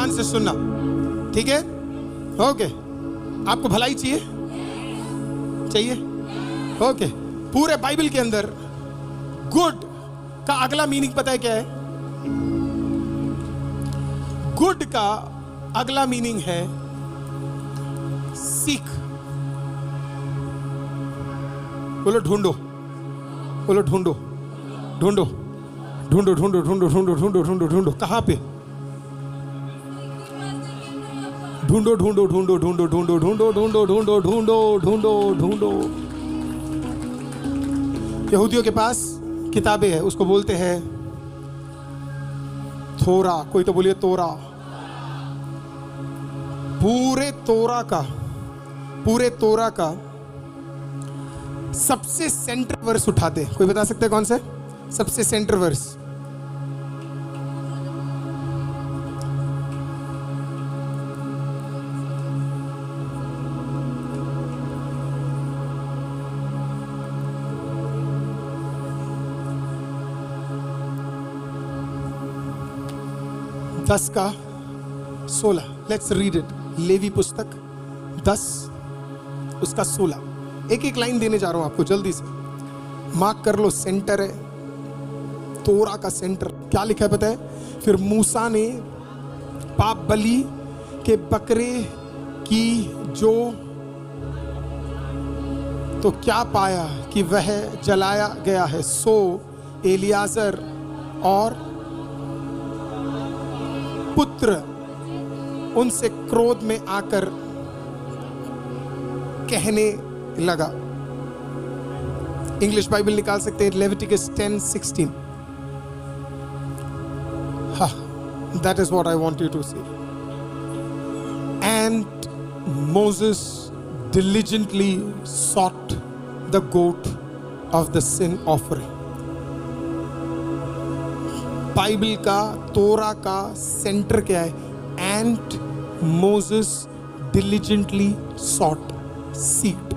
ध्यान से सुनना, ठीक है? ओके। आपको भलाई चाहिए? चाहिए? ओके। पूरे बाइबल के अंदर गुड का अगला मीनिंग पता है क्या है? गुड का अगला मीनिंग है सीख। बोलो ढूंढो, बोलो ढूंढो, ढूंढो, ढूंढो, ढूंढो, ढूंढो, ढूंढो, ढूंढो, ढूंढो, ढूंढो। कहां पे? ढूंढो, ढूंढो, ढूंढो, ढूंढो, ढूंढो, ढूंढो, ढूंढो, ढूंढो, ढूंढो, ढूंढो, ढूंढो। यहूदियों के पास किताबें हैं, उसको बोलते हैं थोरा। कोई तो बोलिए तोरा। पूरे तोरा का सबसे सेंटर वर्स उठाते हैं। कोई बता सकते हैं कौन से सबसे सेंटर वर्स? दस का 16। Let's read it. लेवी पुस्तक 10 उसका 16। एक एक लाइन देने जा रहा हूं आपको, जल्दी से मार्क कर लो। सेंटर है तोरा का सेंटर। क्या लिखा है पता है? फिर मूसा ने पाप बलि के बकरे की जो तो क्या पाया कि वह जलाया गया है, सो एलियाजर और पुत्र उनसे क्रोध में आकर कहने लगा। इंग्लिश बाइबल निकाल सकते हैं, लेविटिकस 10:16। हाँ, that is what I want you to see. And Moses diligently sought the goat of the sin offering. Bible का तोरा का सेंटर क्या है? And Moses diligently sought, seeked.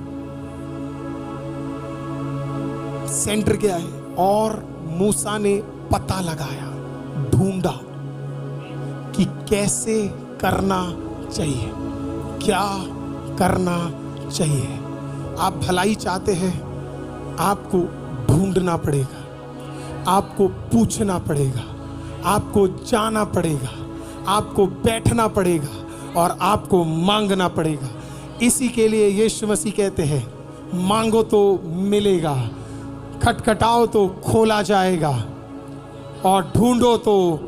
Centre क्या है? और मूसा ने पता लगाया, ढूंढा कि कैसे करना चाहिए, क्या करना चाहिए। आप भलाई चाहते हैं, आपको ढूंढना पड़ेगा, आपको पूछना पड़ेगा, आपको जाना पड़ेगा, आपको बैठना पड़ेगा और आपको मांगना पड़ेगा। इसी के लिए यीशु मसीह कहते हैं, मांगो तो मिलेगा, खटखटाओ तो खोला जाएगा और ढूंढो तो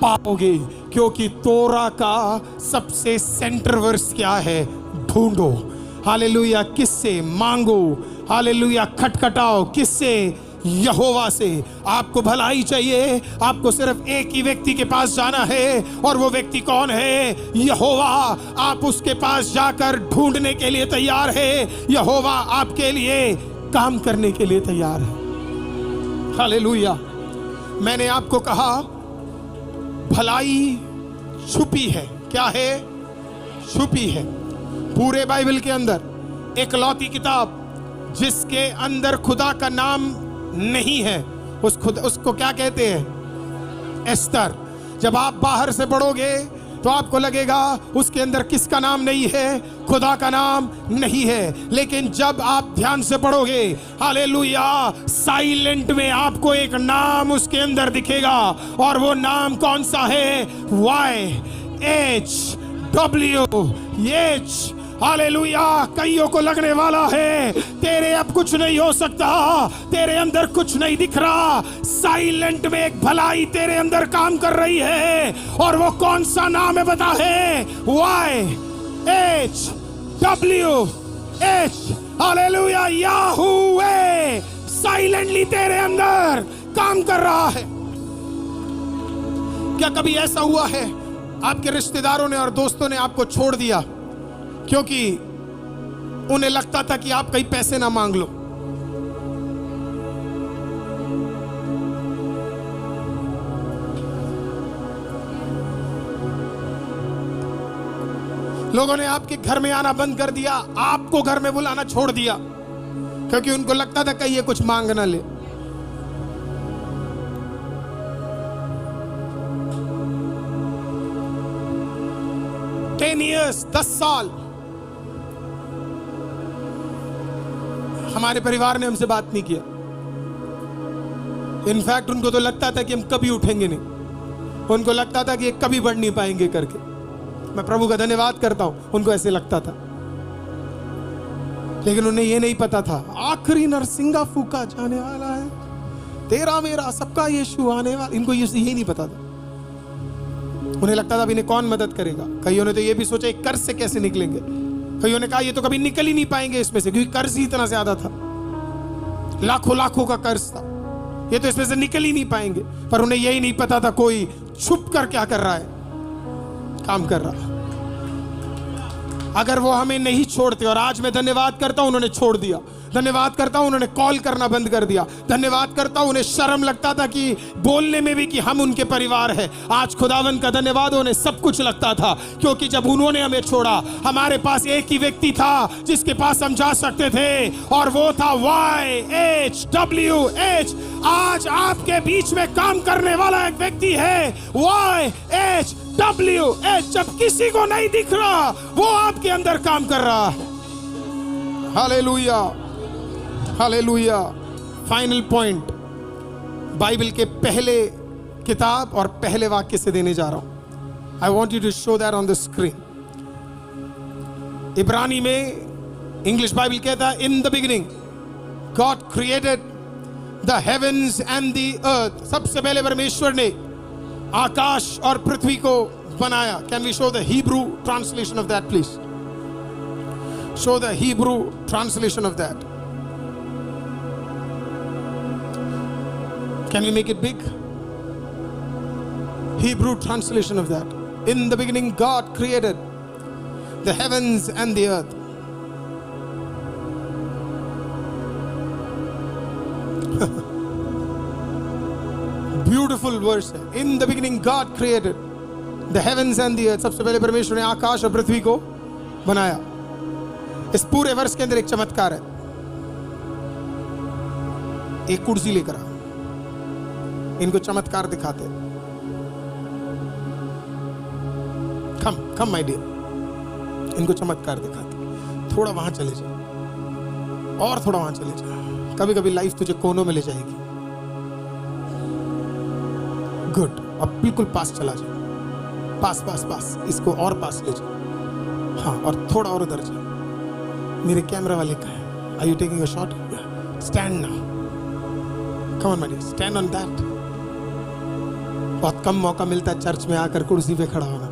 पाओगे। क्योंकि तोरा का सबसे सेंटर वर्स क्या है? ढूंढो। हालेलुया। किससे? मांगो। हालेलुया। खटखटाओ। किससे? यहोवा से। आपको भलाई चाहिए, आपको सिर्फ एक ही व्यक्ति के पास जाना है, और वो व्यक्ति कौन है? यहोवा। आप उसके पास जाकर ढूंढने के लिए तैयार है। यहोवा आपके लिए काम करने के लिए तैयार है। हालेलुया। मैंने आपको कहा भलाई छुपी है। क्या है? छुपी है। पूरे बाइबल के अंदर एकलौती किताब जिसके अंदर खुदा का नाम नहीं है, उसको क्या कहते हैं? एस्तर। जब आप बाहर से पढ़ोगे तो आपको लगेगा उसके अंदर किसका नाम नहीं है? खुदा का नाम नहीं है। लेकिन जब आप ध्यान से पढ़ोगे, हालेलुया, साइलेंट में आपको एक नाम उसके अंदर दिखेगा। और वो नाम कौन सा है? YHWH। हालेलुया। कईयों को लगने वाला है तेरे अब कुछ नहीं हो सकता, तेरे अंदर कुछ नहीं दिख रहा। साइलेंट में एक भलाई तेरे अंदर काम कर रही है, और वो कौन सा नाम है बता है? YHWH। हालेलुया। याहूवे साइलेंटली तेरे अंदर काम कर रहा है। क्या कभी ऐसा हुआ है आपके रिश्तेदारों ने और दोस्तों ने आपको छोड़ दिया क्योंकि उन्हें लगता था कि आप कहीं पैसे ना मांग लो? लोगों ने आपके घर में आना बंद कर दिया, आपको घर में बुलाना छोड़ दिया, क्योंकि उनको लगता था कहीं ये कुछ मांग ना ले। 10 years, 10 साल हमारे परिवार ने हमसे बात नहीं किया। इनफैक्ट उनको तो लगता था कि हम कभी उठेंगे नहीं, उनको लगता था कि ये कभी बढ़ नहीं पाएंगे करके। मैं प्रभु का धन्यवाद करता हूं, उनको ऐसे लगता था, लेकिन उन्हें ये नहीं पता था आखिरी नरसिंगा फूका जाने वाला है, तेरा मेरा सबका यीशु आने वाला। इनको ये नहीं पता था। उन्हें लगता था इन्हें कौन मदद करेगा। कईयों ने तो ये भी सोचा कर्ज से कैसे निकलेंगे। कईयों ने कहा ये तो कभी निकल ही नहीं पाएंगे इसमें से, क्योंकि कर्ज ही इतना ज्यादा था, लाखों लाखों का कर्ज था, ये तो इसमें से निकल ही नहीं पाएंगे। पर उन्हें यही नहीं पता था कोई छुप कर क्या कर रहा है, काम कर रहा। अगर वो हमें नहीं छोड़ते, और आज मैं धन्यवाद करता हूं उन्होंने छोड़ दिया, धन्यवाद करता हूं उन्होंने कॉल करना बंद कर दिया, धन्यवाद करता हूं उन्हें शर्म लगता था कि बोलने में भी कि हम उनके परिवार है। आज खुदावन का धन्यवाद, उन्हें सब कुछ लगता था, क्योंकि जब उन्होंने हमें छोड़ा हमारे पास एक ही व्यक्ति था जिसके पास हम जा सकते थे, और वो था YHWH। आज आपके बीच में काम करने वाला एक व्यक्ति है YHWH। जब किसी को नहीं दिख रहा, वो आपके अंदर काम कर रहा है। Hallelujah, hallelujah. Final point Bible के पहले किताब और पहले वाक्य से देने जा रहा हूं। I want you to show that on the screen. इब्रानी में इंग्लिश बाइबल कहता है in the beginning God created the heavens and the earth. सबसे पहले परमेश्वर ने आकाश और पृथ्वी को बनाया। Can we show the Hebrew translation of that please? Show the Hebrew translation of that. Can we make it big? Hebrew translation of that. In the beginning God created the heavens and the earth. Beautiful verse. In the beginning God created the heavens and the earth. सबसे पहले परमेश्वर ने आकाश और पृथ्वी को बनाया। इस पूरे वर्ष के अंदर एक चमत्कार है। एक कुर्सी लेकर आ, इनको चमत्कार दिखाते। कम माय डियर, इनको चमत्कार दिखाते। थोड़ा वहां चले जाओ, और थोड़ा वहां चले जाओ। कभी कभी लाइफ तुझे कोनों में ले जाएगी। गुड, अब बिल्कुल पास चला जाओ, पास पास पास, इसको और पास ले जाओ। हाँ, और थोड़ा और उधर जाओ। मेरे कैमरा वाले का है। Are you taking a shot? Yeah. Stand now. Come on, my dear. Stand on that. बहुत कम मौका मिलता है चर्च में आकर कुर्सी पे खड़ा होना।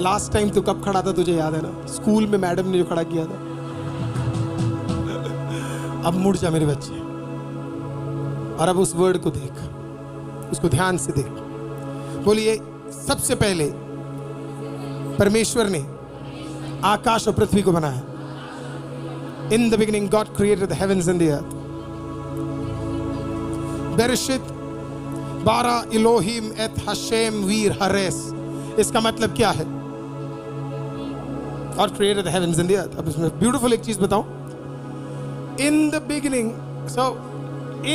लास्ट टाइम तू कब खड़ा था तुझे याद है ना? स्कूल में मैडम ने जो खड़ा किया था। अब मुड़ जा मेरे बच्चे, और अब उस वर्ड को देख, उसको ध्यान से देख। बोलिए, सबसे पहले परमेश्वर ने आकाश और पृथ्वी को बनाया। In the beginning God created the heavens and the earth. Bereshit bara Elohim et Hashem vir hares. इसका मतलब क्या है? God created the heavens and the earth. अब इसमें beautiful एक चीज बताऊं। In the beginning, so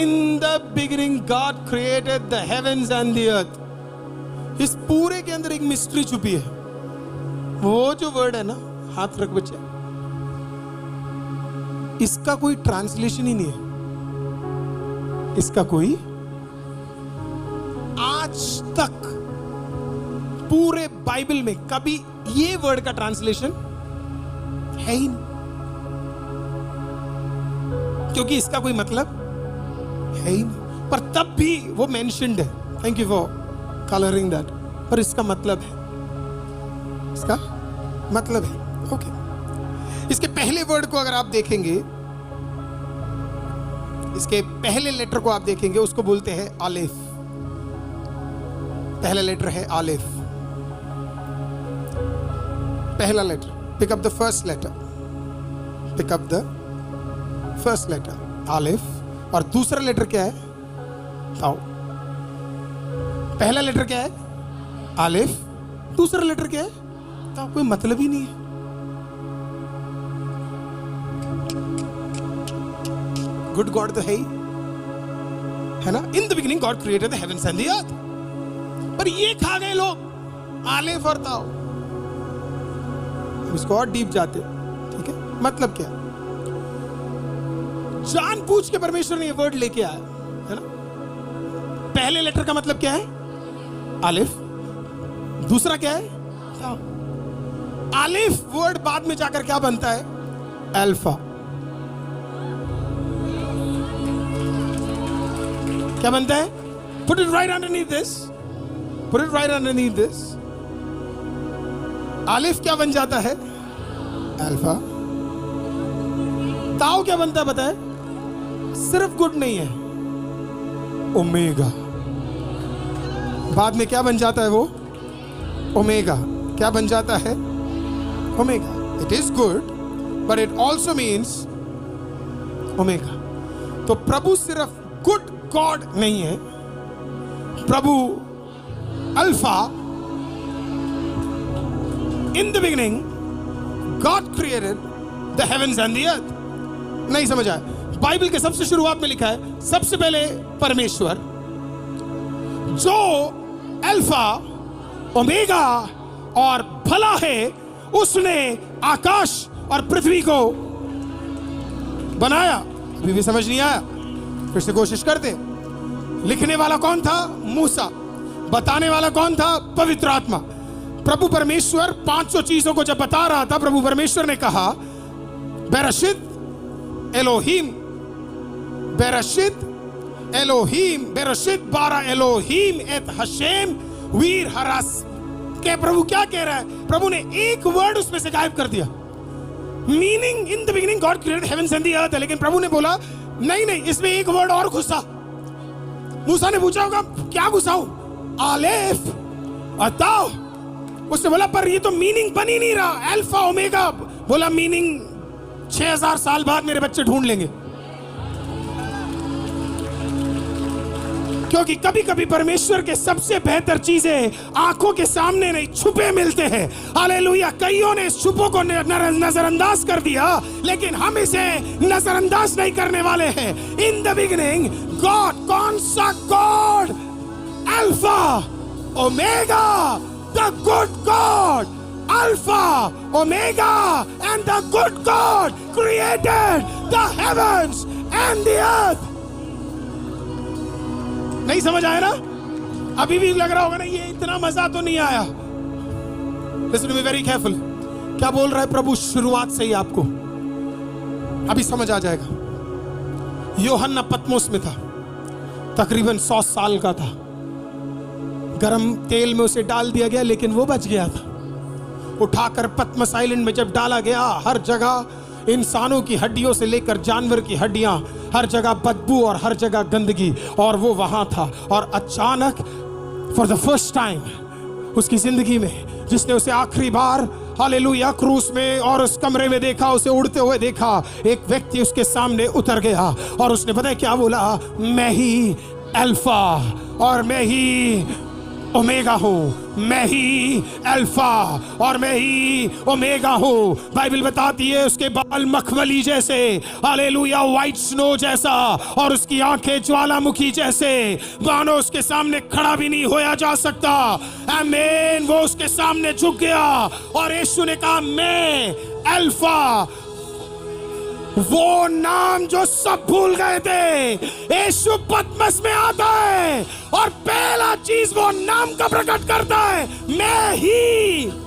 in the beginning God created the heavens and the earth. इस पूरे के अंदर एक मिस्ट्री छुपी है। वो जो वर्ड है ना, हाथ रख बच्चे, इसका कोई ट्रांसलेशन ही नहीं है। इसका कोई आज तक पूरे बाइबल में कभी ये वर्ड का ट्रांसलेशन है ही नहीं, क्योंकि इसका कोई मतलब है ही नहीं। पर तब भी वो मेंशन्ड है। Thank you for colouring that. पर इसका मतलब है, इसका मतलब है। ओके, इसके पहले वर्ड को अगर आप देखेंगे, इसके पहले लेटर को आप देखेंगे, उसको बोलते हैं आलेफ। पहला लेटर है आलेफ, पहला letter. Pick up the first letter, pick up the first letter, aleph. और दूसरा लेटर क्या है? ताऊ। पहला लेटर क्या है? आलेफ। दूसरा लेटर क्या है? ताऊ। कोई मतलब ही नहीं है। गुड गॉड तो है ही, है ना? In the beginning God created the heavens and the earth. पर ये खा गए लोग, आलेफ और ताऊ। इसको और डीप जाते, ठीक है। मतलब क्या, जानबूझ के परमेश्वर ने ये वर्ड लेके आया है ना। पहले लेटर का मतलब क्या है? अलिफ। दूसरा क्या है? अलिफ वर्ड बाद में जाकर क्या बनता है? अल्फा। क्या बनता है? Put it right underneath this. Put it right underneath this. अलिफ क्या बन जाता है? अल्फा। ताऊ क्या बनता है पता है? सिर्फ गुड नहीं है, ओमेगा। बाद में क्या बन जाता है वो? ओमेगा। क्या बन जाता है? Omega. It is good but it also means omega. तो प्रभु सिर्फ गुड गॉड नहीं है, प्रभु alpha. In the beginning God created the heavens and the earth. नहीं समझ आया? बाइबल के सबसे शुरुआत में लिखा है सबसे पहले परमेश्वर जो अल्फा ओमेगा और भला है, उसने आकाश और पृथ्वी को बनाया। अभी भी समझ नहीं आया? फिर से कोशिश करते। लिखने वाला कौन था? मूसा। बताने वाला कौन था? पवित्र आत्मा। प्रभु परमेश्वर 500 चीजों को जब बता रहा था, प्रभु परमेश्वर ने कहा बेरशित एलोहीम, बेरशित एलोहीम, बेरशित बारा एलोहीम एत हशेम वीर हरास। के प्रभु क्या कह रहा है? प्रभु ने एक वर्ड उसमें से गायब कर दिया। Meaning in the beginning God created heavens and the earth है, लेकिन प्रभु ने बोला नहीं नहीं, इसमें एक वर्ड और घुसा। मूसा ने पूछा होगा क्या घुसाऊं? आलेफ अताओ। उसने बोला पर ये तो मीनिंग बन ही नहीं रहा, अल्फा ओमेगा। बोला मीनिंग 6000 साल बाद मेरे बच्चे ढूंढ लेंगे। क्योंकि कभी कभी परमेश्वर के सबसे बेहतर चीजें आंखों के सामने नहीं, छुपे मिलते हैं। हालेलुया। कईयों ने इस छुपों को नजरअंदाज कर दिया, लेकिन हम इसे नजरअंदाज नहीं करने वाले हैं। इन द बिगिनिंग गॉड, कौन सा God? Alpha omega, the good God. Alpha omega and the good God created the heavens and the earth. नहीं समझ आया ना? अभी भी लग रहा होगा ना ये इतना मजा तो नहीं आया। Listen to me very careful. क्या बोल रहा है प्रभु शुरुआत से ही आपको? अभी समझ आ जाएगा। यूहन्ना पत्मोस में था, तकरीबन 100 साल का था। गरम तेल में उसे डाल दिया गया, लेकिन वो बच गया था। उठाकर पत्मस आइलैंड में जब डाला गया, हर जगह इंसानों की हड्डियों से लेकर जानवर की हड्डियां, हर जगह बदबू और हर जगह गंदगी, और वो वहां था। और अचानक फॉर द फर्स्ट टाइम उसकी जिंदगी में, जिसने उसे आखिरी बार हालेलुया क्रूस में और उस कमरे में देखा, उसे उड़ते हुए देखा, एक व्यक्ति उसके सामने उतर गया और उसने पता है क्या बोला? मैं ही अल्फा और मैं ही ओमेगा हूं। मैं ही अल्फा और मैं ही ओमेगा हूं। बाइबल बताती है उसके बाल मखमली जैसे, हालेलुया, व्हाइट स्नो जैसा, और उसकी आंखें ज्वालामुखी जैसे, मानो उसके सामने खड़ा भी नहीं होया जा सकता। आमीन। वो उसके सामने झुक गया और यीशु ने कहा मैं अल्फा, वो नाम जो सब भूल गए थे। यीशु पतमस में आता है और पहला चीज वो नाम का प्रकट करता है, मैं ही।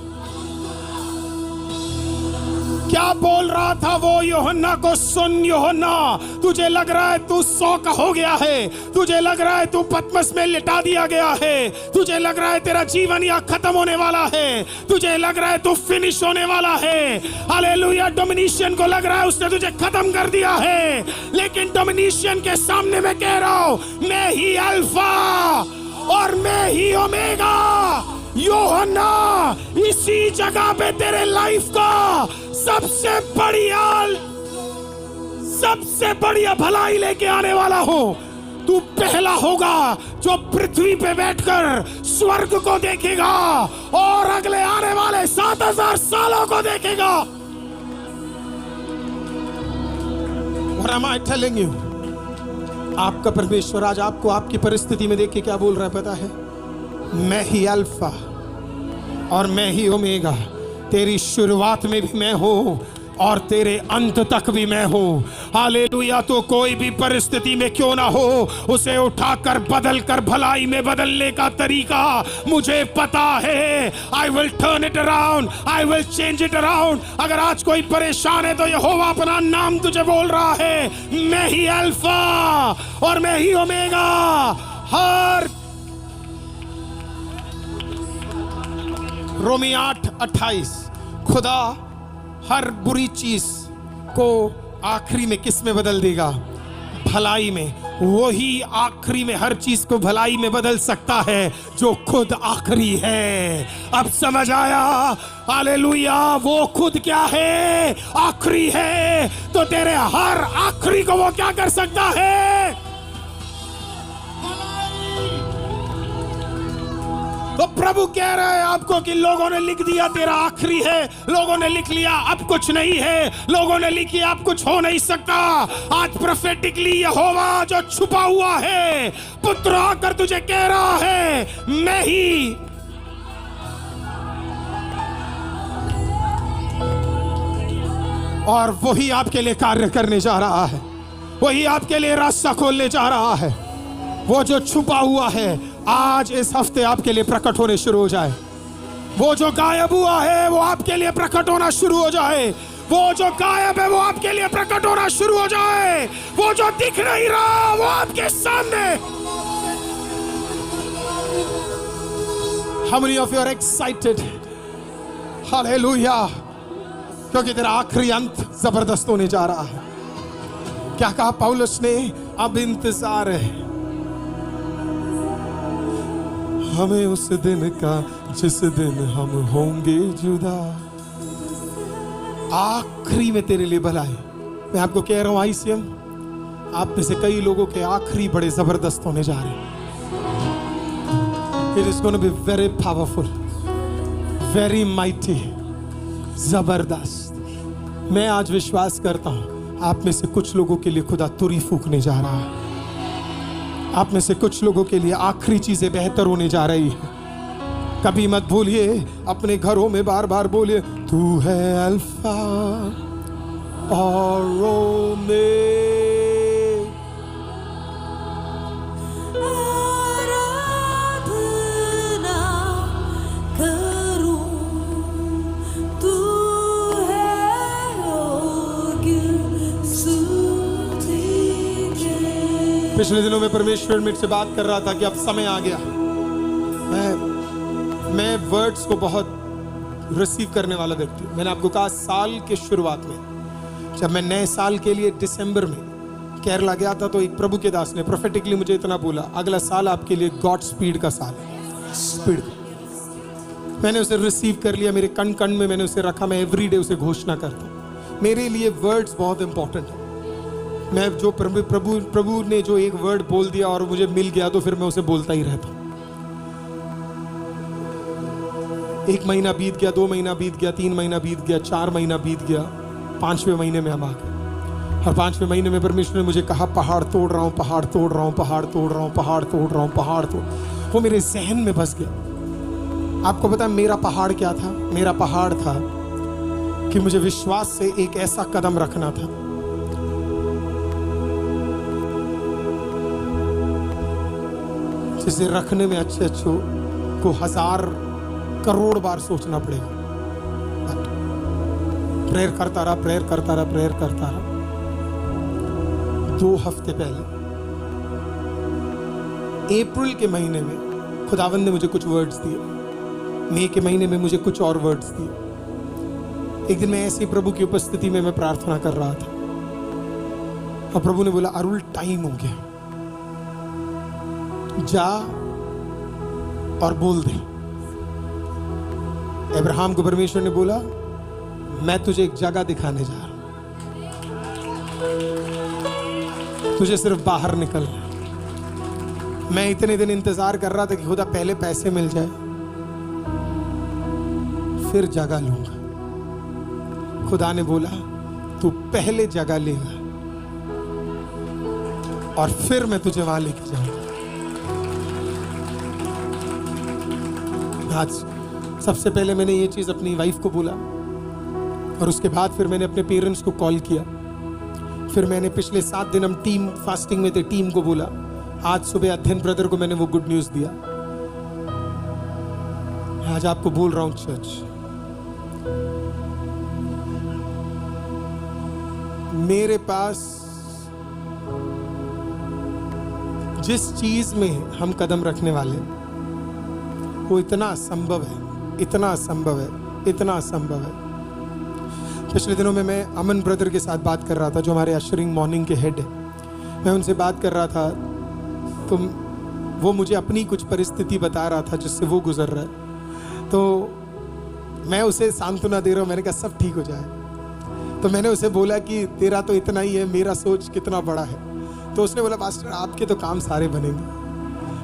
क्या बोल रहा था वो यूहन्ना को? सुन यूहन्ना, तुझे लग रहा है तू 100 का हो गया है, तुझे लग रहा है तू पतमस में लिटा दिया गया है, तुझे लग रहा है तेरा जीवन यहाँ खत्म होने वाला है, तुझे लग रहा है तू फिनिश होने वाला है। हालेलुया। डोमिनिशियन को लग रहा है उसने तुझे खत्म कर दिया है, लेकिन डोमिनिशियन के सामने मैं कह रहा हूं मैं ही अल्फा और मैं ही ओमेगा। यूहन्ना, इसी जगह पे तेरे लाइफ का सबसे बढ़िया भलाई लेके आने वाला हो। तू पहला होगा जो पृथ्वी पे बैठकर स्वर्ग को देखेगा और अगले आने वाले 7000 सालों को देखेगा। What am I telling you? आपका परमेश्वर आज आपको आपकी परिस्थिति में देख के क्या बोल रहा है पता है? मैं ही अल्फा और मैं ही ओमेगा। तेरी शुरुआत में भी मैं हूं और तेरे अंत तक भी मैं हूं। हालेलुया। तो कोई भी परिस्थिति में क्यों ना हो, उसे उठाकर बदल कर भलाई में बदलने का तरीका मुझे पता है। I will turn it around, I will change it around. अगर आज कोई परेशान है तो यहोवा अपना नाम तुझे बोल रहा है, मैं ही अल्फा और मैं ही ओमेगा। हर रोमी 8:28 खुदा हर बुरी चीज को आखिरी में किस में बदल देगा? भलाई में। वो ही आखिरी में हर चीज को भलाई में बदल सकता है जो खुद आखिरी है। अब समझ आया? हालेलुया। वो खुद क्या है? आखिरी है। तो तेरे हर आखिरी को वो क्या कर सकता है? तो प्रभु कह रहा है आपको कि लोगों ने लिख दिया तेरा आखिरी है, लोगों ने लिख लिया अब कुछ नहीं है, लोगों ने लिख लिया अब कुछ हो नहीं सकता। आज प्रोफेटिकली यहोवा जो छुपा हुआ है, पुत्र आकर तुझे कह रहा है, मैं ही और वही आपके लिए कार्य करने जा रहा है, वही आपके लिए रास्ता खोलने जा रहा है। वो जो छुपा हुआ है आज इस हफ्ते आपके लिए प्रकट होने शुरू हो जाए। वो जो गायब हुआ है वो आपके लिए प्रकट होना शुरू हो जाए। वो जो गायब है वो आपके लिए प्रकट होना शुरू हो जाए। वो जो दिख नहीं रहा वो आपके सामने। How many of you are excited? Hallelujah. क्योंकि तेरा आखिरी अंत जबरदस्त होने जा रहा है। क्या कहा पौलुस ने? अब इंतजार है हमें उस दिन का जिस दिन हम होंगे जुदा। आखिरी में तेरे लिए भलाई। मैं आपको कह रहा हूं आईसीएम, आप में से कई लोगों के आखिरी बड़े जबरदस्त होने जा रहे हैं। It is going to be very powerful, very mighty, जबरदस्त। मैं आज विश्वास करता हूं आप में से कुछ लोगों के लिए खुदा तुरी फूकने जा रहा है। आप में से कुछ लोगों के लिए आखिरी चीजें बेहतर होने जा रही है। कभी मत भूलिए, अपने घरों में बार बार बोलिए, तू है अल्फा और ओमेगा। पिछले दिनों में परमेश्वर मुझसे बात कर रहा था कि अब समय आ गया। मैं वर्ड्स को बहुत रिसीव करने वाला व्यक्ति हूं। मैंने आपको कहा साल के शुरुआत में जब मैं नए साल के लिए दिसंबर में केरला गया था तो एक प्रभु के दास ने प्रोफेटिकली मुझे इतना बोला, अगला साल आपके लिए गॉड स्पीड का साल है। स्पीड। मैंने उसे रिसीव कर लिया, मेरे कण कण में मैंने उसे रखा। मैं एवरीडे उसे घोषणा करता हूँ। मेरे लिए वर्ड्स बहुत इंपॉर्टेंट है। मैं जो प्रभु ने जो एक वर्ड बोल दिया और मुझे मिल गया तो फिर मैं उसे बोलता ही रहता हूं। 1 महीना बीत गया, 2 महीना बीत गया, 3 महीना बीत गया, 4 महीना बीत गया, 5वें महीने में हम आ गए। और 5वें महीने में परमेश्वर ने मुझे कहा, पहाड़ तोड़ रहा हूं, पहाड़ तोड़ रहा हूं, पहाड़ तोड़ रहा हूं, पहाड़ तोड़ रहा हूं, पहाड़ तोड़। वो मेरे जहन में बस गया। आपको पता है मेरा पहाड़ क्या था? मेरा पहाड़ था कि मुझे विश्वास से एक ऐसा कदम रखना था जिसे रखने में अच्छे को 1000 करोड़ बार सोचना पड़ेगा। प्रेयर करता रहा, प्रेयर करता रहा, प्रेयर करता रहा। 2 हफ्ते पहले अप्रैल के महीने में खुदावंद ने मुझे कुछ वर्ड्स दिए। मई के महीने में मुझे कुछ और वर्ड्स दिए। एक दिन मैं ऐसे प्रभु की उपस्थिति में मैं प्रार्थना कर रहा था और प्रभु ने बोला, अरुल टाइम हो गया, जा और बोल दे। अब्राहम को परमेश्वर ने बोला, मैं तुझे एक जगह दिखाने जा रहा हूं, तुझे सिर्फ बाहर निकलना। मैं इतने दिन इंतजार कर रहा था कि खुदा पहले पैसे मिल जाए फिर जगह लूंगा। खुदा ने बोला, तू पहले जगह लेगा और फिर मैं तुझे वहां लेके जाऊंगा। आज सबसे पहले मैंने ये चीज़ अपनी वाइफ को बोला और उसके बाद फिर मैंने अपने पेरेंट्स को कॉल किया। फिर मैंने पिछले 7 दिन हम टीम फास्टिंग में थे, टीम को बोला। आज सुबह अध्ययन ब्रदर को मैंने वो गुड न्यूज़ दिया। आज आपको बोल रहा हूं चर्च, मेरे पास जिस चीज में हम कदम रखने वाले वो इतना संभव है, इतना संभव है, इतना संभव है। पिछले दिनों में मैं अमन ब्रदर के साथ बात कर रहा था, जो हमारे अशरिंग मॉर्निंग के हेड है। मैं उनसे बात कर रहा था तो वो मुझे अपनी कुछ परिस्थिति बता रहा था जिससे वो गुजर रहा है। तो मैं उसे सांत्वना दे रहा हूँ, मैंने कहा सब ठीक हो जाए। तो मैंने उसे बोला कि तेरा तो इतना ही है, मेरा सोच कितना बड़ा है। तो उसने बोला पास्टर आपके तो काम सारे बनेंगे।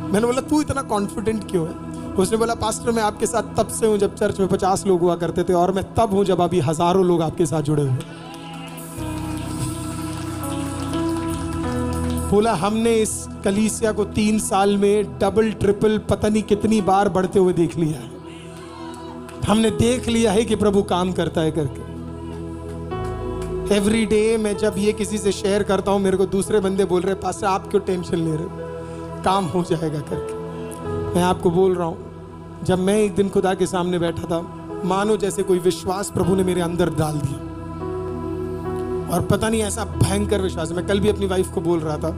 मैंने बोला तू इतना कॉन्फिडेंट क्यों है? उसने बोला पास्टर मैं आपके साथ तब से हूँ जब चर्च में 50 लोग हुआ करते थे, और मैं तब हूँ जब अभी हजारों लोग आपके साथ जुड़े हुए। बोला हमने इस कलीसिया को 3 साल में डबल ट्रिपल पता नहीं कितनी बार बढ़ते हुए देख लिया है। हमने देख लिया है कि प्रभु काम करता है करके। एवरी डे मैं जब ये किसी से शेयर करता हूँ, मेरे को दूसरे बंदे बोल रहे पास्टर आप क्यों टेंशन ले रहे, काम हो जाएगा करके। मैं आपको बोल रहा हूँ, जब मैं एक दिन खुदा के सामने बैठा था, मानो जैसे कोई विश्वास प्रभु ने मेरे अंदर डाल दिया, और पता नहीं ऐसा भयंकर विश्वास। मैं कल भी अपनी वाइफ को बोल रहा था,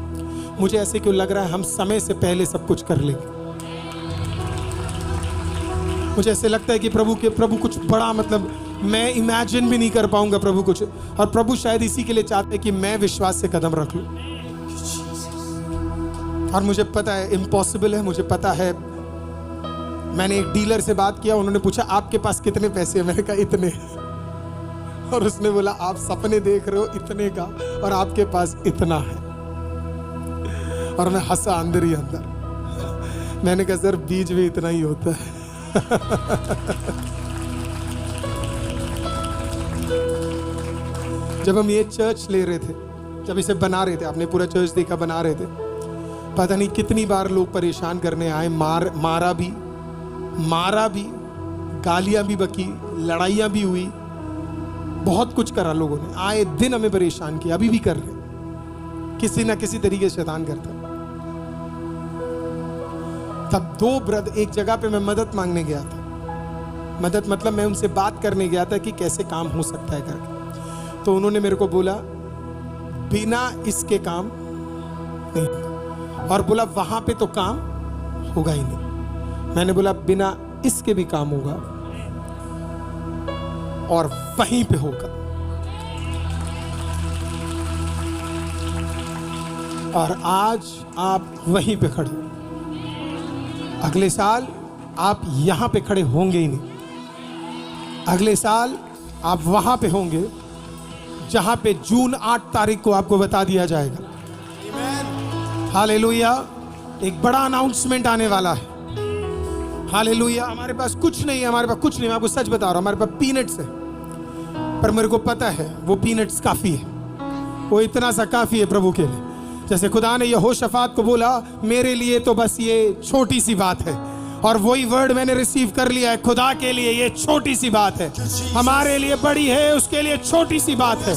मुझे ऐसे क्यों लग रहा है हम समय से पहले सब कुछ कर लेंगे। मुझे ऐसे लगता है कि प्रभु कुछ बड़ा, मतलब मैं इमेजिन भी नहीं कर पाऊंगा प्रभु कुछ, और प्रभु शायद इसी के लिए चाहते हैं कि मैं विश्वास से कदम रख लूं। और मुझे पता है इम्पॉसिबल है, मुझे पता है। मैंने एक डीलर से बात किया, उन्होंने पूछा आपके पास कितने पैसे हैं? मैंने कहा इतने। और उसने बोला आप सपने देख रहे हो इतने का, और आपके पास इतना है। और मैं हंसा अंदर ही अंदर। मैंने कहा सर बीज भी इतना ही होता है। जब हम ये चर्च ले रहे थे, जब इसे बना रहे थे, आपने पूरा चर्च देखा, बना रहे थे, पता नहीं कितनी बार लोग परेशान करने आए, मारा भी, गालियां भी बकी, लड़ाइयां भी हुई, बहुत कुछ करा लोगों ने। आए दिन हमें परेशान किया, अभी भी कर रहे, किसी ना किसी तरीके से शैतान करता है। तब 2 ब्रदर एक जगह पे मैं मदद मांगने गया था। मदद मतलब मैं उनसे बात करने गया था कि कैसे काम हो सकता है करके। तो उन्होंने मेरे को बोला बिना इसके काम नहीं, और बोला वहां पे तो काम होगा ही नहीं। मैंने बोला बिना इसके भी काम होगा, और वहीं पे होगा। और आज आप वहीं पे खड़े हो। अगले साल आप यहां पे खड़े होंगे ही नहीं। अगले साल आप वहां पे होंगे जहां पे जून 8 तारीख को आपको बता दिया जाएगा। हालेलुया, एक बड़ा अनाउंसमेंट आने वाला है। हालेलुया। हमारे पास कुछ नहीं है, हमारे पास कुछ नहीं, मैं आपको सच बता रहा हूं, हमारे पास पीनट्स है, पर मेरे को पता है वो पीनट्स काफी है, वो इतना सा काफी है प्रभु के लिए। जैसे खुदा ने यहोशाफात को बोला मेरे लिए तो बस ये छोटी सी बात है, और वही वर्ड मैंने रिसीव कर लिया है। खुदा के लिए ये छोटी सी बात है, हमारे लिए बड़ी है, उसके लिए छोटी सी बात है।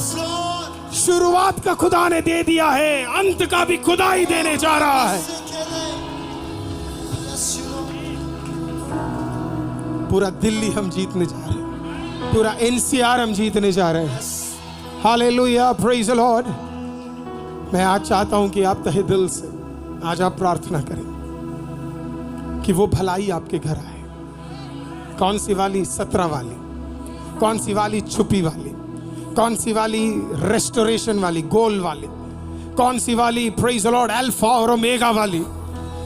शुरुआत का खुदा ने दे दिया है, अंत का भी खुदा ही देने जा रहा है। पूरा दिल्ली हम जीतने जा रहे हैं, पूरा एनसीआर हम जीतने जा रहे हैं। Hallelujah, praise the Lord. मैं आज चाहता हूं कि आप तहे दिल से आज आप प्रार्थना करें कि वो भलाई आपके घर आए। कौन सी वाली? 17 वाली। कौन सी वाली? छुपी वाली। कौन सी वाली? रेस्टोरेशन वाली, गोल वाली। कौन सी वाली? प्रेज द लॉर्ड अल्फा और ओमेगा वाली।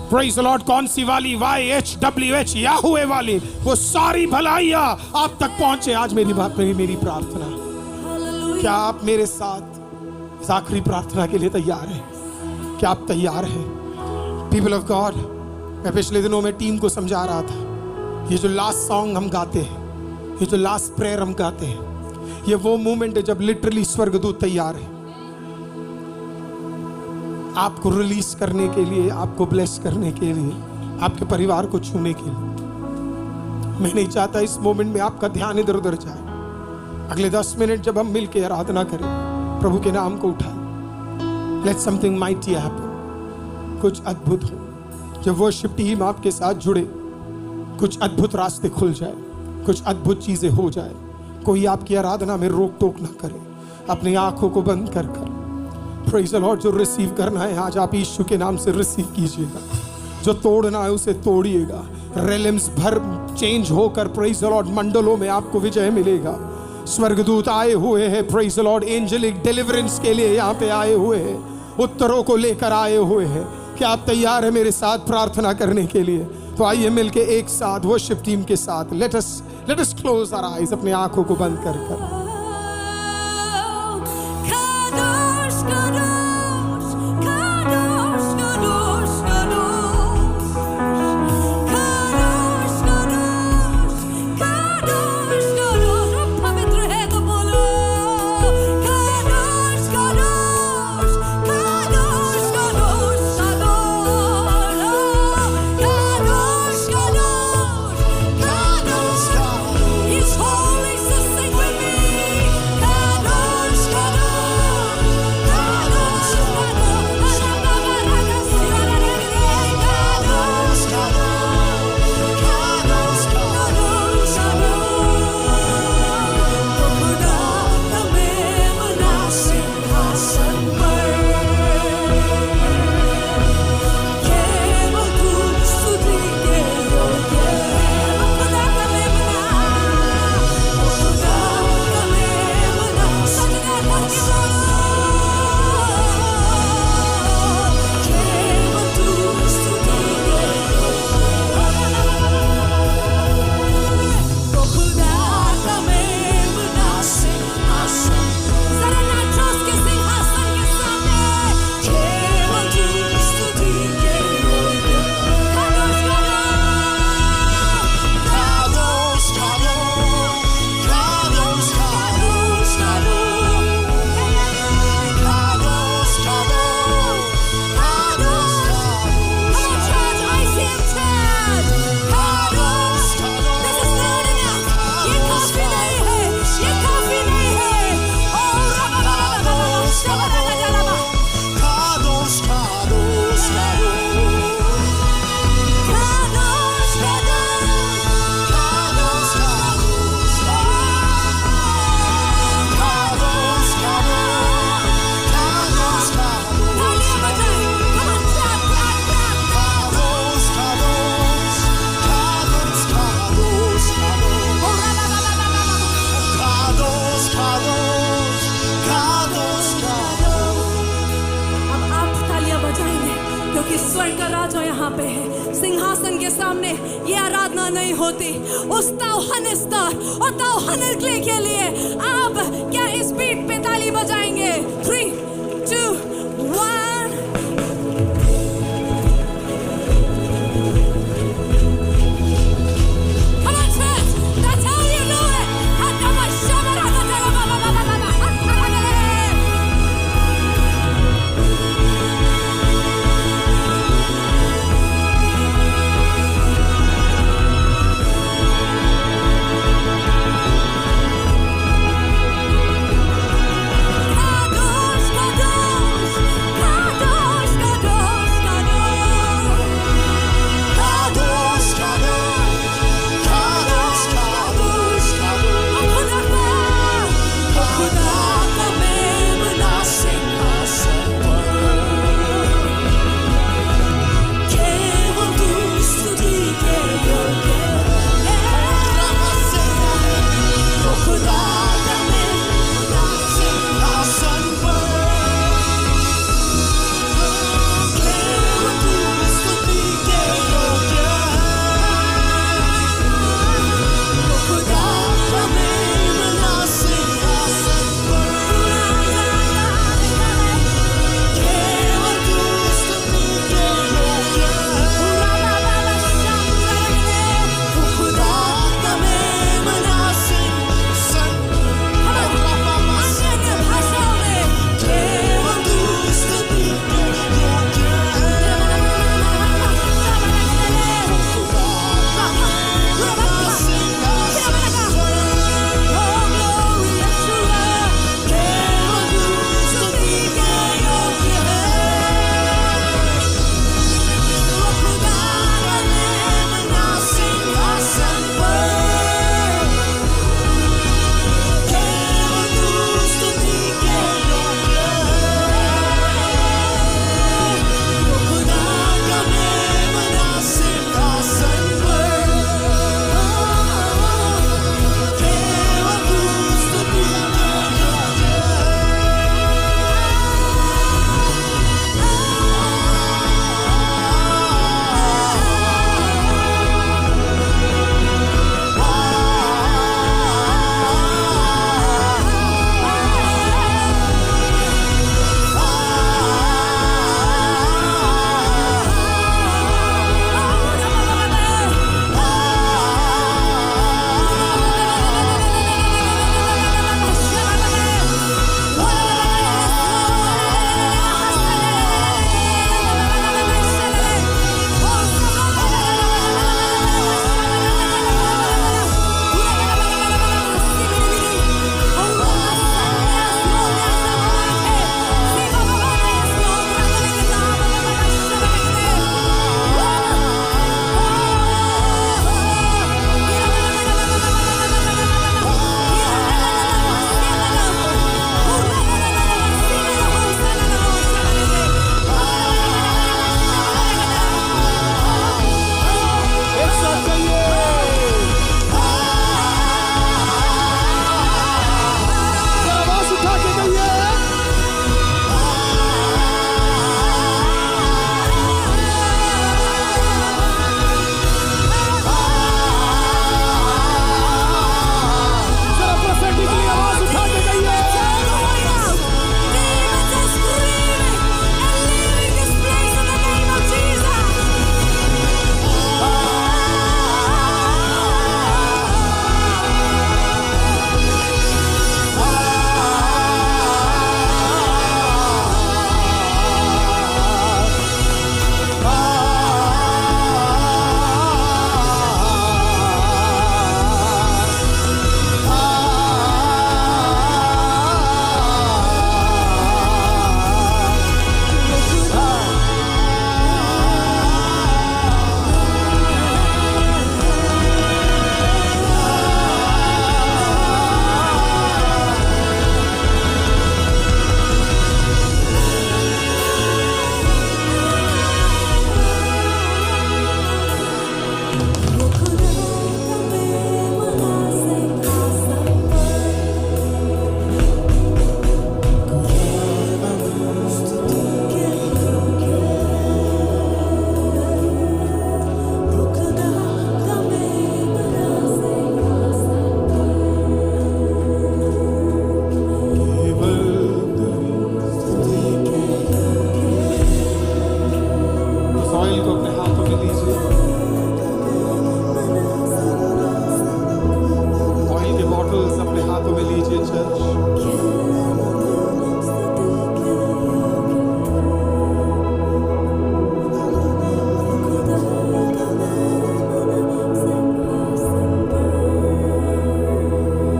Praise the Lord. कौन सी वाली? YHWH याहुवे वाली। वो सारी भलाइयां आप तक पहुंचे। आज मेरी प्रार्थना, क्या आप मेरे साथ इस आखिरी प्रार्थना के लिए तैयार हैं? क्या आप तैयार हैं? पीपल ऑफ गॉड, मैं पिछले दिनों में टीम को समझा रहा था, ये जो लास्ट सॉन्ग हम गाते हैं, ये जो लास्ट प्रेयर हम गाते हैं, ये वो मोमेंट है जब लिटरली स्वर्गदूत तैयार है आपको रिलीज करने के लिए, आपको ब्लेस करने के लिए, आपके परिवार को छूने के लिए। मैं नहीं चाहता इस मोमेंट में आपका ध्यान इधर उधर जाए। अगले 10 मिनट जब हम मिलकर आराधना करें, प्रभु के नाम को उठाएं, लेट समथिंग माइटी हैपन, कुछ अद्भुत हो। जब वर्शिप टीम आपके साथ जुड़े, कुछ अद्भुत रास्ते खुल जाए, कुछ अद्भुत चीजें हो जाए। कोई आपकी आराधना में रोक टोक ना करे, अपनी आंखों को बंद कर प्रेज़ द लॉर्ड। जो रिसीव करना है आज आप यीशु के नाम से रिसीव कीजिएगा। जो तोड़ना है उसे तोड़िएगा। रेलम्स भर चेंज होकर प्रेज़ द लॉर्ड मंडलों में आपको विजय मिलेगा। स्वर्गदूत आए हुए हैं praise the lord, angelic deliverance के लिए यहाँ पे आए हुए हैं, उत्तरों को लेकर आए हुए हैं। क्या आप तैयार हैं मेरे साथ प्रार्थना करने के लिए? तो आइए मिलके एक साथ वर्शिप टीम के साथ let us close our eyes, अपने आंखों को बंद कर सिंहासन के सामने ये आराधना नहीं होती। उस तावहनस्तर और तावहनर्कले के लिए आप क्या इस बीट पे ताली बजाएंगे? 3, 2, 1। Come on, church. That's how you do it.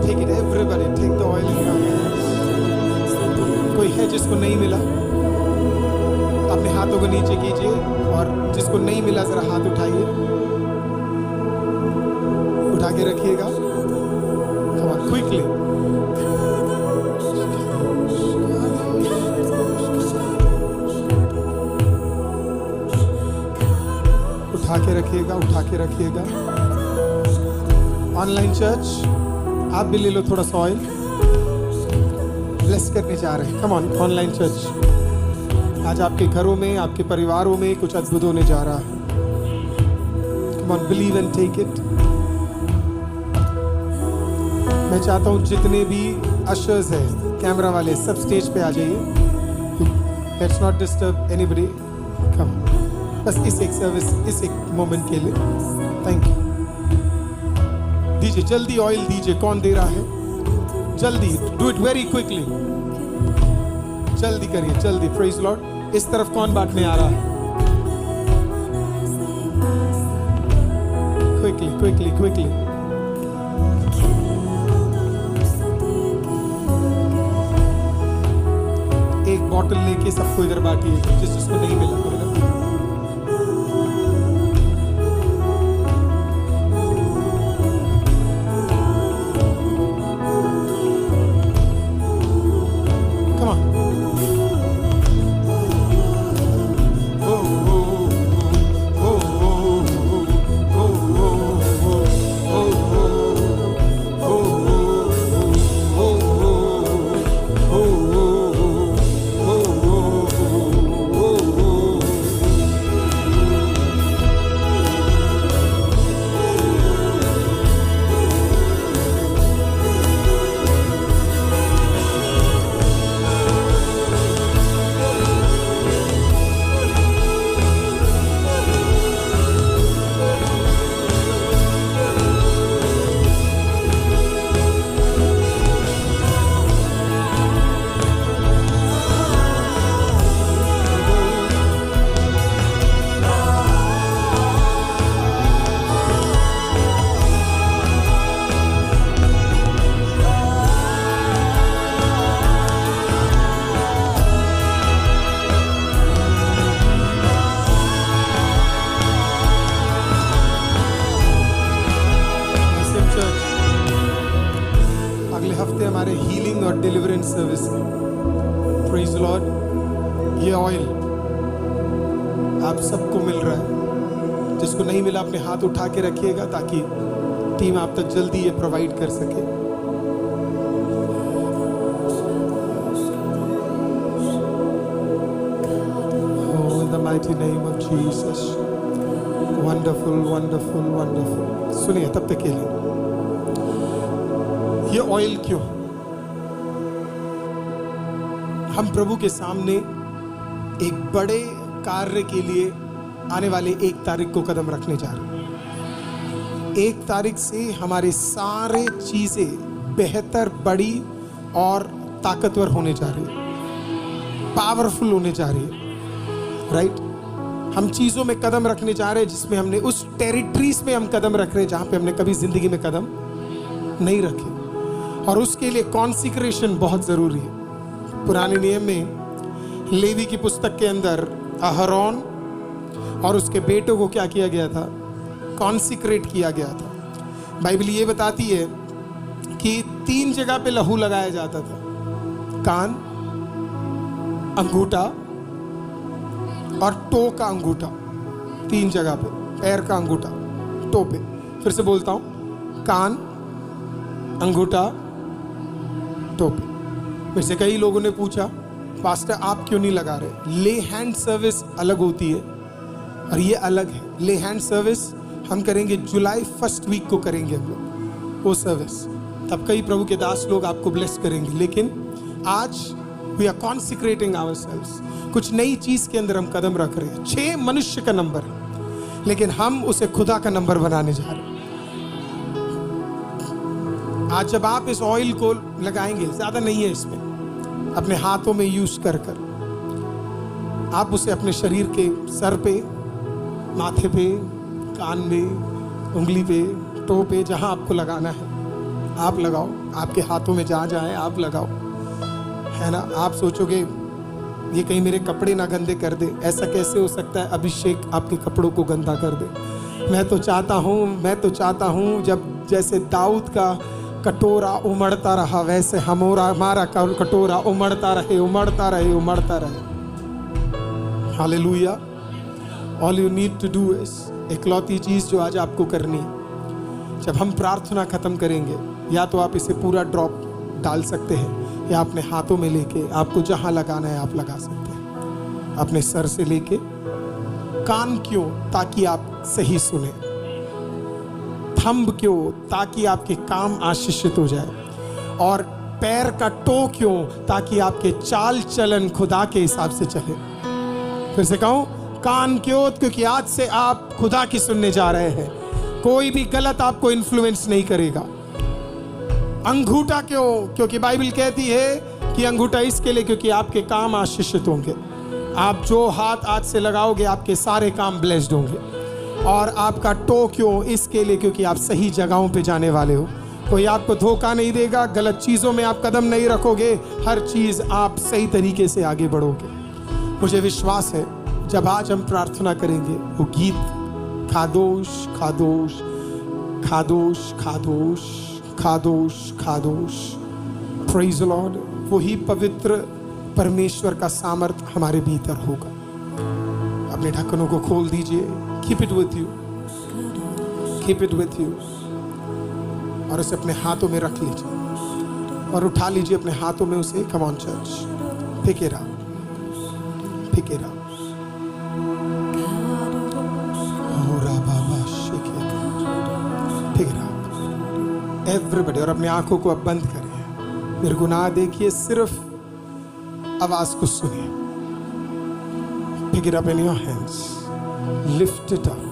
Take it, everybody, take the oil in your hands. कोई है जिसको नहीं मिला, अपने हाथों को नीचे कीजिए, और जिसको नहीं मिला जरा हाथ उठाइए, उठा के रखिएगा। Come on, quickly. उठा के रखिएगा, उठा के रखिएगा। ऑनलाइन चर्च, आप भी ले लो थोड़ा सा ऑयल, ब्लेस करने जा रहे हैं। कम ऑन ऑनलाइन चर्च, आज आपके घरों में, आपके परिवारों में कुछ अद्भुत होने जा रहा है। Come on, believe and take it. मैं चाहता हूं जितने भी अशर्स हैं, कैमरा वाले, सब स्टेज पे आ जाइए। Let's not disturb anybody. Come, बस इस एक सर्विस, इस एक मोमेंट के लिए। Thank you. दीजिए, जल्दी ऑयल दीजिए। कौन दे रहा है? जल्दी, डू इट वेरी क्विकली। जल्दी करिए, जल्दी। Praise Lord. इस तरफ कौन बांटने आ रहा है? Quickly quickly quickly. एक बॉटल लेके सबको इधर बांटिए, जिसको नहीं मिला। हमारे हीलिंग और डिलीवरेंस सर्विस में। Praise Lord. ये ऑयल आप सबको मिल रहा है। जिसको नहीं मिला अपने हाथ उठा के रखिएगा, ताकि टीम आप तक जल्दी ये प्रोवाइड कर सके। Oh, in the mighty name of Jesus. Wonderful, wonderful, wonderful. सुनिए तब तक के लिए, ये ऑयल क्यों? हम प्रभु के सामने एक बड़े कार्य के लिए आने वाले 1 तारीख को कदम रखने जा रहे हैं। 1 तारीख से हमारे सारे चीजें बेहतर, बड़ी और ताकतवर होने जा रही है, पावरफुल होने जा रही है। राइट? हम चीजों में कदम रखने जा रहे हैं जिसमें हमने, उस टेरिटरीज में हम कदम रख रहे हैं जहां पे हमने कभी जिंदगी में कदम नहीं रखे। और उसके लिए कॉन्सिक्रेशन बहुत जरूरी है। पुराने नियम में लेवी की पुस्तक के अंदर अहरोन और उसके बेटों को क्या किया गया था? कॉन्सिक्रेट किया गया था। बाइबल ये बताती है कि 3 जगह पे लहू लगाया जाता था। कान, अंगूठा और टो का अंगूठा। 3 जगह पे, पैर का अंगूठा, टो पे। फिर से बोलता हूं, कान, अंगूठा, टो पे। फिर से कई लोगों ने पूछा, पास्टर आप क्यों नहीं लगा रहे? ले हैंड सर्विस अलग होती है और ये अलग है। ले हैंड सर्विस हम करेंगे जुलाई 1st वीक को करेंगे हम लोग वो सर्विस। तब कई प्रभु के दास लोग आपको ब्लेस करेंगे। लेकिन आज वी आर कॉन्सिक्रेटिंग आवरसेल्व्स। कुछ नई चीज के अंदर हम कदम रख रहे हैं। 6 मनुष्य का नंबर है, लेकिन हम उसे खुदा का नंबर बनाने जा रहे हैं। आज जब आप इस ऑयल को लगाएंगे, ज्यादा नहीं है इसमें, अपने हाथों में यूज कर आप उसे अपने शरीर के सर पे, माथे पे, कान में, उंगली पे, टो पे, जहां आपको लगाना है आप लगाओ। आपके हाथों में जहां जहां है आप लगाओ, है ना। आप सोचोगे ये कहीं मेरे कपड़े ना गंदे कर दे। ऐसा कैसे हो सकता है? अभिषेक आपके कपड़ों को गंदा कर दे। मैं तो चाहता हूँ जब जैसे दाऊद का कटोरा उमड़ता रहा, वैसे हमारा कटोरा उमड़ता रहे। Hallelujah. All you need to do is, इकलौती चीज जो आज आपको करनी है, जब हम प्रार्थना खत्म करेंगे, या तो आप इसे पूरा ड्रॉप डाल सकते हैं, या अपने हाथों में लेके आपको जहां लगाना है आप लगा सकते हैं। अपने सर से लेके कान क्यों? ताकि आप सही सुने। थंब क्यों? ताकि आपके काम आशीषित हो जाए। और पैर का टो क्यों? ताकि आपके चाल चलन खुदा के हिसाब से चले। फिर से कहूं, कान क्यों? क्योंकि आज से आप खुदा की सुनने जा रहे हैं, कोई भी गलत आपको इन्फ्लुएंस नहीं करेगा। अंगूठा क्यों? क्योंकि बाइबल कहती है कि अंगूठा इसके लिए क्योंकि आपके काम आशीषित होंगे। आप जो हाथ आज से लगाओगे आपके सारे काम ब्लेस्ड होंगे। और आपका टो क्यों? इसके लिए क्योंकि आप सही जगहों पे जाने वाले हो। कोई आपको धोखा नहीं देगा, गलत चीज़ों में आप कदम नहीं रखोगे, हर चीज़ आप सही तरीके से आगे बढ़ोगे। मुझे विश्वास है जब आज हम प्रार्थना करेंगे, वो गीत खादोश खादोश खादोश खादोश खादोश खादोश, प्रेज द लॉर्ड, वही पवित्र परमेश्वर का सामर्थ हमारे भीतर होगा। अपने ढक्कनों को खोल दीजिए, कीप इट विथ यू, और उसे अपने हाथों में रख लीजिए और उठा लीजिए अपने हाथों में उसे। Come on church, pick it up, pick it up. Everybody, और अपनी आंखों को अब बंद करें, मेरे गुनाह देखिए, सिर्फ आवाज को सुनिए। Pick it up in your hands, lift it up.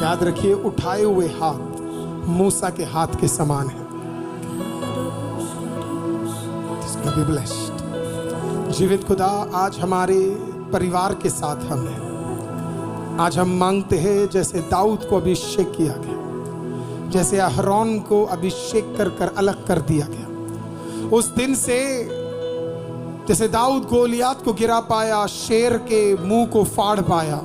याद रखिए, उठाए हुए हाथ मूसा के हाथ के समान है। Be blessed. जीवित खुदा, आज हमारे परिवार के साथ हम हैं। आज हम मांगते हैं जैसे दाऊद को अभिषेक किया गया, जैसे अहरोन को अभिषेक कर अलग कर दिया गया। उस दिन से जैसे दाऊद गोलियात को गिरा पाया, शेर के मुंह को फाड़ पाया,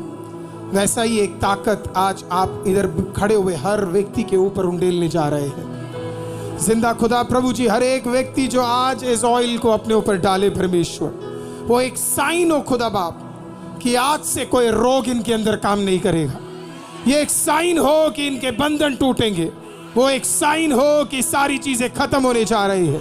वैसा ही एक ताकत आज आप इधर खड़े हुए हर व्यक्ति के ऊपर उंडेलने जा रहे हैं। जिंदा खुदा प्रभु जी, हर एक व्यक्ति जो आज इस ऑयल को अपने ऊपर डाले परमेश्वर, वो एक साइन हो खुदा बाप कि आज से कोई रोग इनके अंदर काम नहीं करेगा। ये एक साइन हो कि इनके बंधन टूटेंगे। वो एक साइन हो कि सारी चीजें खत्म होने जा रही है।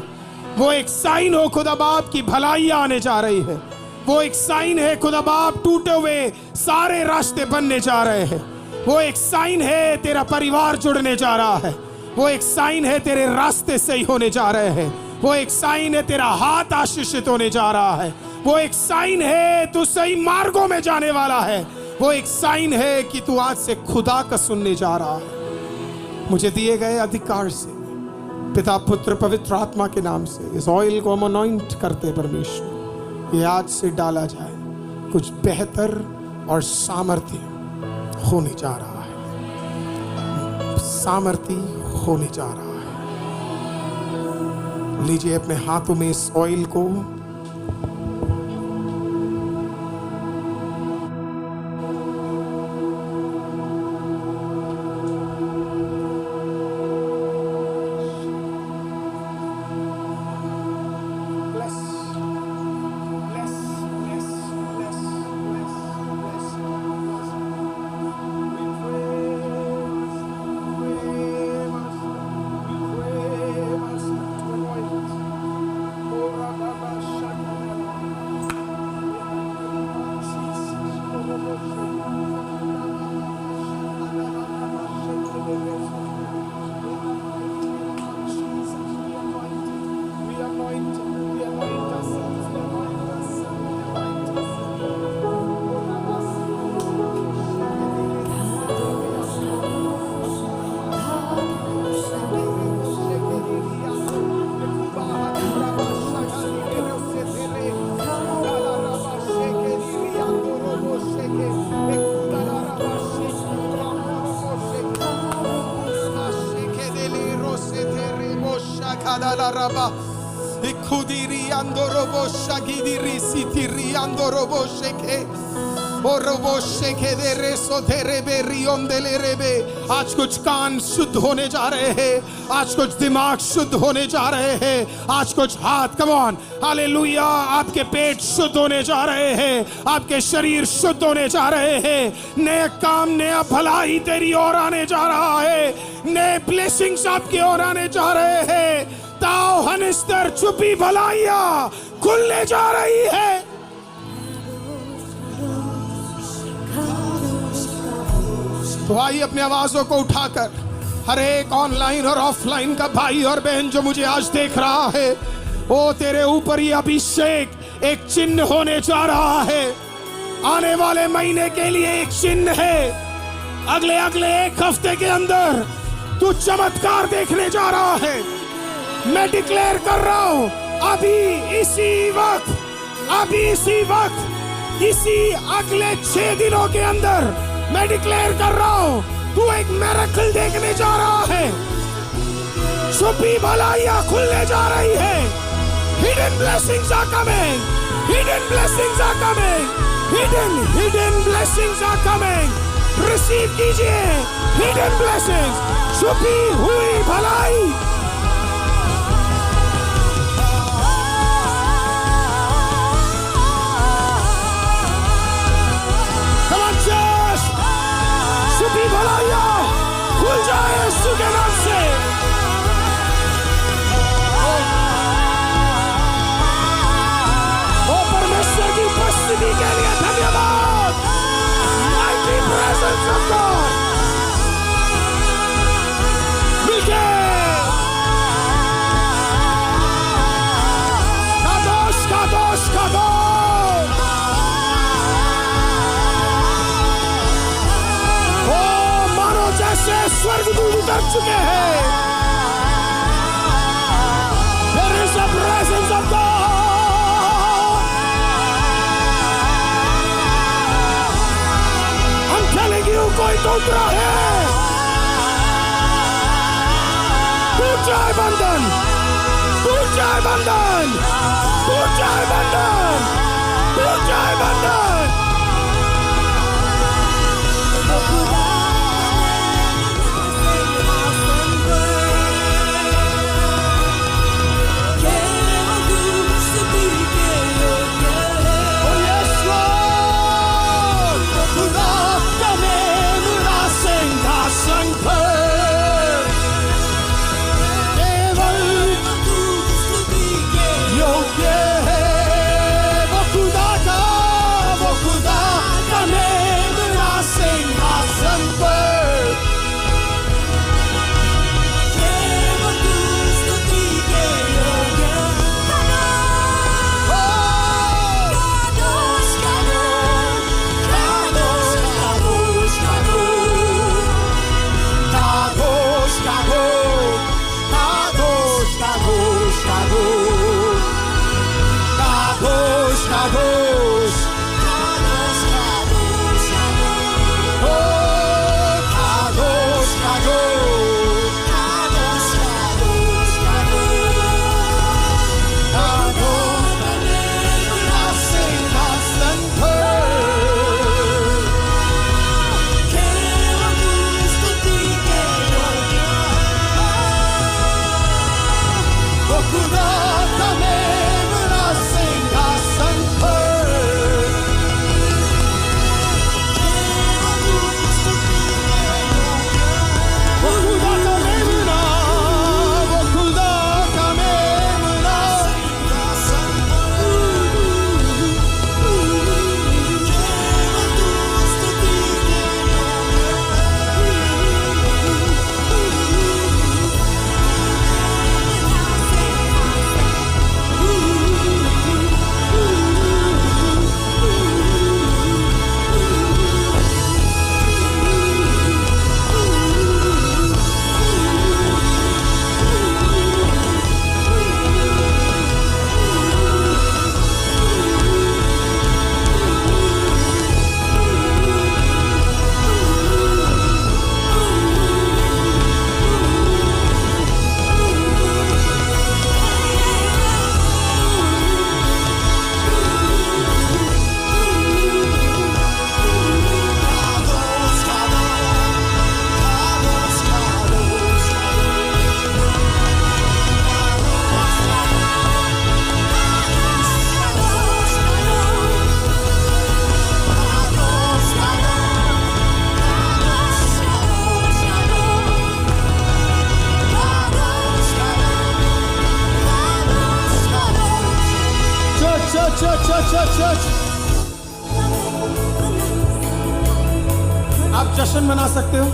वो एक साइन हो खुदा बाप की भलाइयां आने जा रही है। वो एक साइन है खुदा बाप, टूटे हुए सारे रास्ते बनने जा रहे हैं। वो एक साइन है तेरा परिवार जुड़ने जा रहा है। वो एक साइन है तेरे रास्ते सही होने जा रहे हैं। वो एक साइन है तेरा हाथ आशीषित होने जा रहा है। वो एक साइन है तू सही मार्गों में जाने वाला है। वो एक साइन है कि तू आज से खुदा का सुनने जा रहा है। मुझे दिए गए अधिकार से पिता पुत्र पवित्र आत्मा के नाम से इस ऑयल को हम अनॉइंट करते परमेश्वर, ये आज से डाला जाए, कुछ बेहतर और सामर्थ्य होने जा रहा है। सामर्थ्य होने जा रहा है। लीजिए अपने हाथों में इस ऑयल को, Ikudiri andorobo shagidiri sitiri andorobo sheke रोबो शेखे दे रेसो तेरे बे रियोम दे ले रे बे। आज कुछ कान शुद्ध होने जा रहे हैं, आज कुछ दिमाग शुद्ध होने जा रहे हैं, आज कुछ हाथ, कम ऑन हालेलुया, आपके पेट शुद्ध होने जा रहे हैं, आपके शरीर शुद्ध होने जा रहे हैं। नए काम, नया भलाई तेरी ओर आने जा रहा है, नए ब्लेसिंग्स आपकी ओर आने जा रहे हैं। ताओ हनिस्तर छुपी भलाइयां खुलने जा रही है। तो आइए अपनी आवाजों को उठाकर हर एक ऑनलाइन और ऑफलाइन का भाई और बहन जो मुझे आज देख रहा है, ओ तेरे ऊपर ये अभिषेक एक चिन्ह होने जा रहा है। आने वाले महीने के लिए एक चिन्ह है। अगले एक हफ्ते के अंदर तू चमत्कार देखने जा रहा है। मैं डिक्लेयर कर रहा हूं, अभी इसी वक्त इसी अगले 6 दिनों के अंदर मैं डिक्लेयर कर रहा हूं, तू एक मिरेकल देखने जा रहा है। छुपी भलाइयां खुलने जा रही है। Hidden blessings are coming, hidden blessings are coming, hidden blessings are coming. Receive कीजिए हिडन ब्लेसिंग्स, छुपी हुई भलाई। छुपी भलाइयां खुल जाए यीशु के नाम से। ओ परमेश्वर की उपस्थिति के लिए धन्यवाद। Mighty presence of God. मिलके कादोश कादोश कादोश। जैसे स्वर्गदूत उतर चुके हैं। There is a presence of God. I'm telling you, कोई तो उतरा है। टूट जाए बंधन, टूट जाए बंधन, टूट जाए बंधन, टूट जाए बंधन। चर्च। आप जश्न मना सकते हो।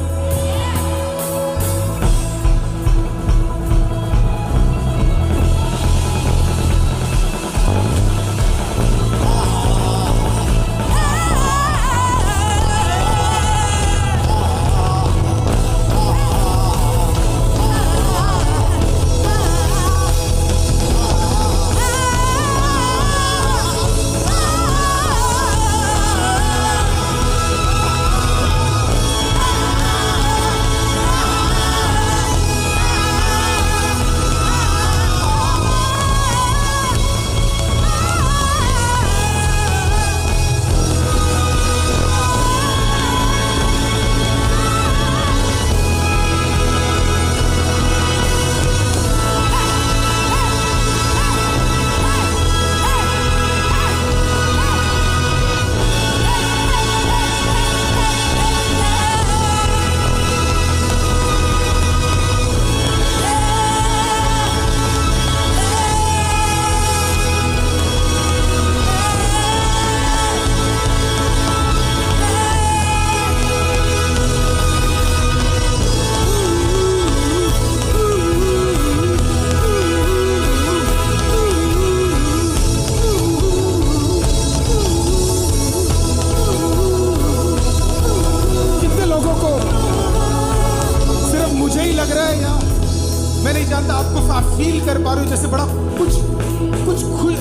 मैं नहीं जानता आपको आप फील कर पा रहे हो जैसे बड़ा कुछ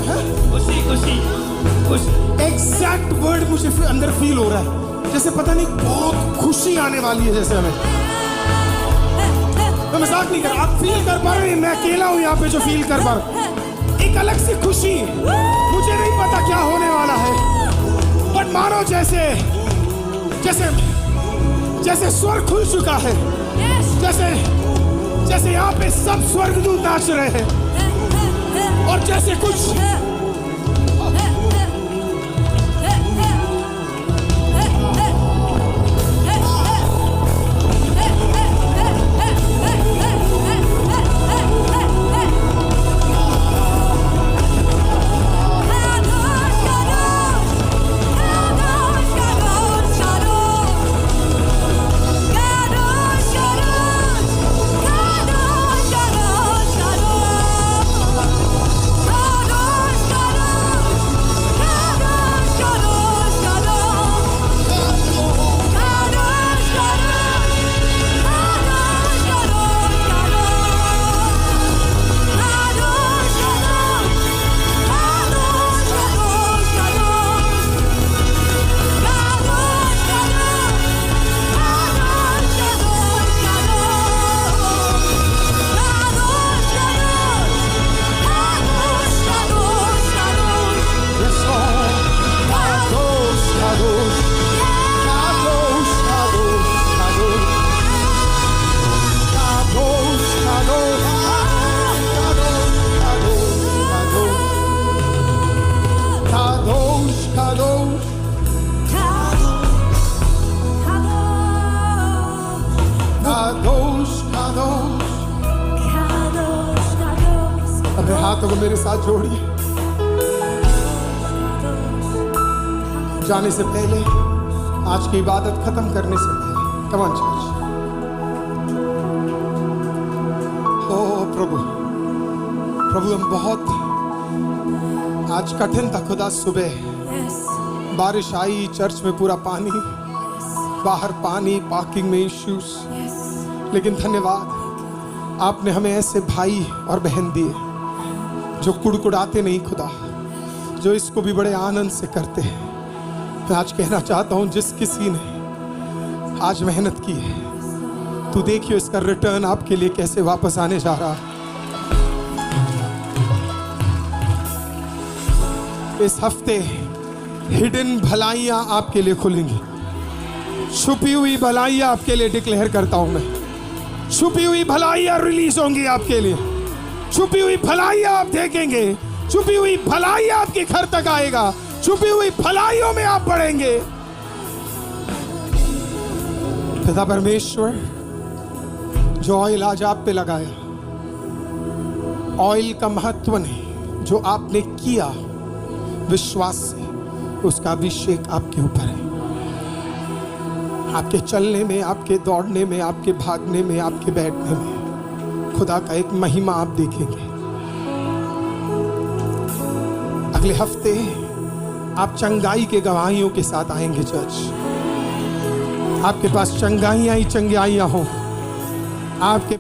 है। खुशी एग्जैक्ट वर्ड मुझे अंदर फील हो रहा है, जैसे पता नहीं बहुत खुशी आने वाली है जैसे हमें। मैं मजाक नहीं कर रहा, आप फील कर पा रहे हैं, मैं अकेला हूं यहाँ पे जो फील कर पा रहा हूं। एक अलग सी खुशी, मुझे नहीं पता क्या होने वाला है, बट मानो जैसे जैसे जैसे स्वर्ग खुल चुका है, जैसे यहाँ पे सब स्वर्गदूत नाच रहे हैं और जैसे कुछ अपने हाथों को मेरे साथ जोड़िए। जाने से पहले, आज की इबादत खत्म करने से पहले, कम ऑन चर्च। ओ प्रभु हम बहुत आज कठिन था खुदा। सुबह बारिश आई, चर्च में पूरा पानी, बाहर पानी, पार्किंग में इश्यूज, लेकिन धन्यवाद आपने हमें ऐसे भाई और बहन दिए जो कुड़कुड़ाते नहीं खुदा, जो इसको भी बड़े आनंद से करते हैं। मैं आज कहना चाहता हूं, जिस किसी ने आज मेहनत की है, तू देखियो इसका रिटर्न आपके लिए कैसे वापस आने जा रहा है। इस हफ्ते हिडन भलाइयां आपके लिए खुलेंगी, छुपी हुई भलाइयां आपके लिए डिक्लेयर करता हूं मैं। छुपी हुई भलाइयां रिलीज होंगी आपके लिए, छुपी हुई भलाइयां आप देखेंगे, छुपी हुई भलाइयां आपके घर तक आएगा, छुपी हुई भलाइयों में आप बढ़ेंगे। पिता परमेश्वर, जो ऑयल आज आप पे लगाया, ऑयल का महत्व नहीं, जो आपने किया विश्वास से उसका अभिषेक आपके ऊपर है। आपके चलने में, आपके दौड़ने में, आपके भागने में, आपके बैठने में खुदा का एक महिमा आप देखेंगे। अगले हफ्ते आप चंगाई के गवाहियों के साथ आएंगे चर्च। आपके पास चंगाइयां ही चंगाइयां हो। आपके